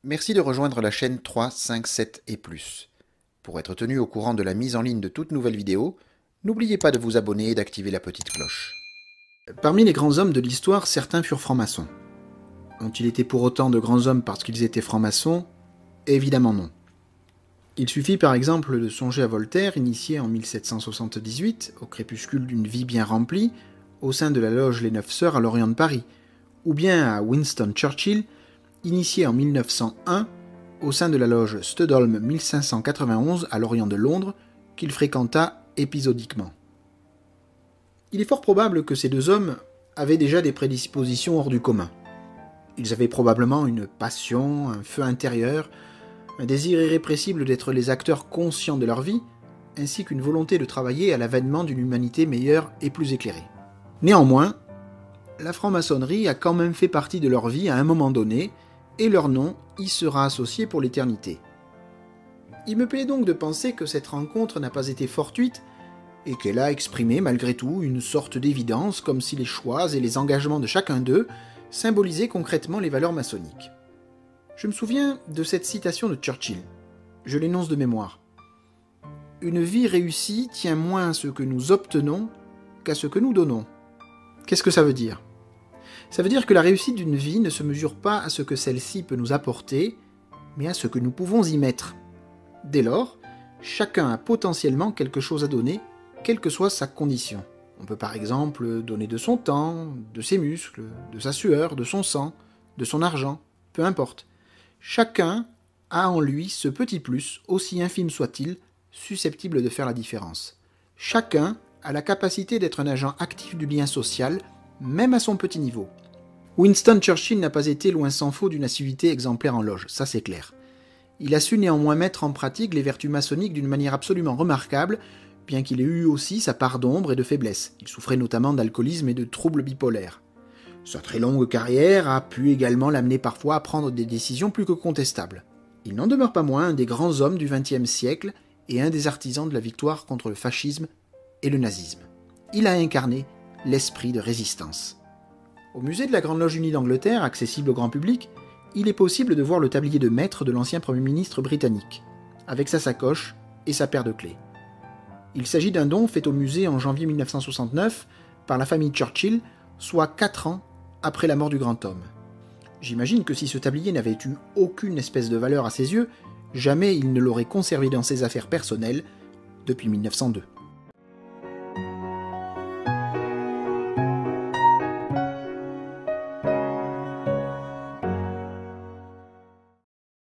Merci de rejoindre la chaîne 3, 5, 7 et plus. Pour être tenu au courant de la mise en ligne de toutes nouvelles vidéos, n'oubliez pas de vous abonner et d'activer la petite cloche. Parmi les grands hommes de l'histoire, certains furent francs-maçons. Ont-ils été pour autant de grands hommes parce qu'ils étaient francs-maçons? Évidemment non. Il suffit par exemple de songer à Voltaire, initié en 1778, au crépuscule d'une vie bien remplie, au sein de la loge Les Neuf Sœurs à l'Orient de Paris, ou bien à Winston Churchill, initié en 1901 au sein de la loge Studholme 1591 à l'Orient de Londres, qu'il fréquenta épisodiquement. Il est fort probable que ces deux hommes avaient déjà des prédispositions hors du commun. Ils avaient probablement une passion, un feu intérieur, un désir irrépressible d'être les acteurs conscients de leur vie, ainsi qu'une volonté de travailler à l'avènement d'une humanité meilleure et plus éclairée. Néanmoins, la franc-maçonnerie a quand même fait partie de leur vie à un moment donné, et leur nom y sera associé pour l'éternité. Il me plaît donc de penser que cette rencontre n'a pas été fortuite, et qu'elle a exprimé malgré tout une sorte d'évidence, comme si les choix et les engagements de chacun d'eux symbolisaient concrètement les valeurs maçonniques. Je me souviens de cette citation de Churchill. Je l'énonce de mémoire. « Une vie réussie tient moins à ce que nous obtenons qu'à ce que nous donnons. » Qu'est-ce que ça veut dire ? Ça veut dire que la réussite d'une vie ne se mesure pas à ce que celle-ci peut nous apporter, mais à ce que nous pouvons y mettre. Dès lors, chacun a potentiellement quelque chose à donner, quelle que soit sa condition. On peut par exemple donner de son temps, de ses muscles, de sa sueur, de son sang, de son argent, peu importe. Chacun a en lui ce petit plus, aussi infime soit-il, susceptible de faire la différence. Chacun a la capacité d'être un agent actif du lien social, même à son petit niveau. Winston Churchill n'a pas été loin s'en faut d'une assiduité exemplaire en loge, ça c'est clair. Il a su néanmoins mettre en pratique les vertus maçonniques d'une manière absolument remarquable, bien qu'il ait eu aussi sa part d'ombre et de faiblesse. Il souffrait notamment d'alcoolisme et de troubles bipolaires. Sa très longue carrière a pu également l'amener parfois à prendre des décisions plus que contestables. Il n'en demeure pas moins un des grands hommes du XXe siècle et un des artisans de la victoire contre le fascisme et le nazisme. Il a incarné l'esprit de résistance. Au musée de la Grande Loge Unie d'Angleterre, accessible au grand public, il est possible de voir le tablier de maître de l'ancien Premier ministre britannique, avec sa sacoche et sa paire de clés. Il s'agit d'un don fait au musée en janvier 1969 par la famille Churchill, soit 4 ans après la mort du grand homme. J'imagine que si ce tablier n'avait eu aucune espèce de valeur à ses yeux, jamais il ne l'aurait conservé dans ses affaires personnelles depuis 1902.